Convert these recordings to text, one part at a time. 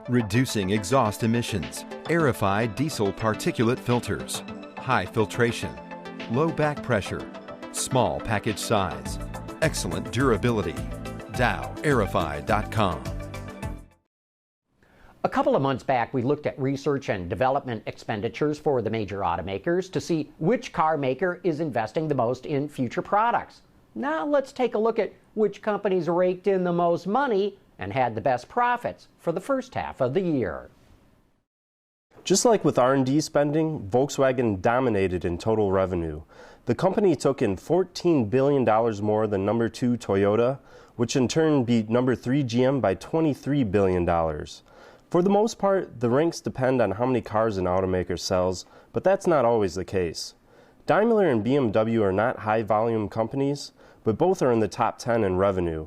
reducing exhaust emissions, aerified diesel particulate filters, high filtration, low back pressure, small package size, excellent durability. DowAerify.com. A couple of months back, we looked at research and development expenditures for the major automakers to see which car maker is investing the most in future products. Now let's take a look at which companies raked in the most money and had the best profits for the first half of the year. Just like with R&D spending, Volkswagen dominated in total revenue. The company took in $14 billion more than number 2 Toyota, which in turn beat number 3 GM by $23 billion. For the most part, the ranks depend on how many cars an automaker sells, but that's not always the case. Daimler and BMW are not high-volume companies, but both are in the top 10 in revenue.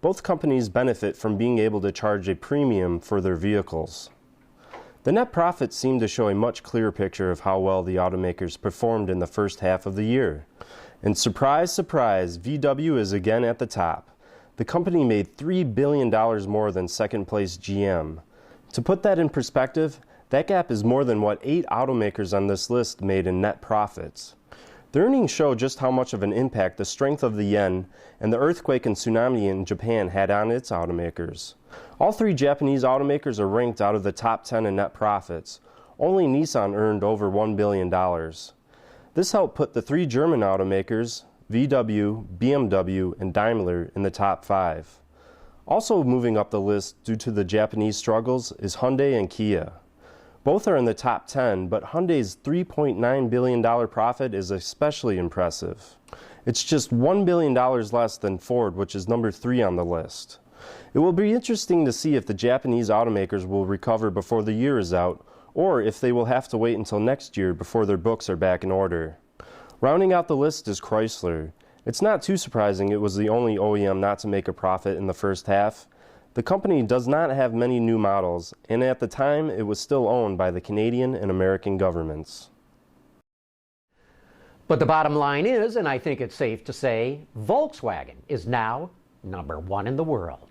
Both companies benefit from being able to charge a premium for their vehicles. The net profits seem to show a much clearer picture of how well the automakers performed in the first half of the year. And surprise, surprise, VW is again at the top. The company made $3 billion more than second-place GM. To put that in perspective, that gap is more than what 8 automakers on this list made in net profits. The earnings show just how much of an impact the strength of the yen and the earthquake and tsunami in Japan had on its automakers. All 3 Japanese automakers are ranked out of the top 10 in net profits. Only Nissan earned over $1 billion. This helped put the 3 German automakers, VW, BMW, and Daimler, in the top 5. Also moving up the list due to the Japanese struggles is Hyundai and Kia. Both are in the top 10, but Hyundai's $3.9 billion profit is especially impressive. It's just $1 billion less than Ford, which is number 3 on the list. It will be interesting to see if the Japanese automakers will recover before the year is out, or if they will have to wait until next year before their books are back in order. Rounding out the list is Chrysler. It's not too surprising it was the only OEM not to make a profit in the first half. The company does not have many new models, and at the time it was still owned by the Canadian and American governments. But the bottom line is, and I think it's safe to say, Volkswagen is now number 1 in the world.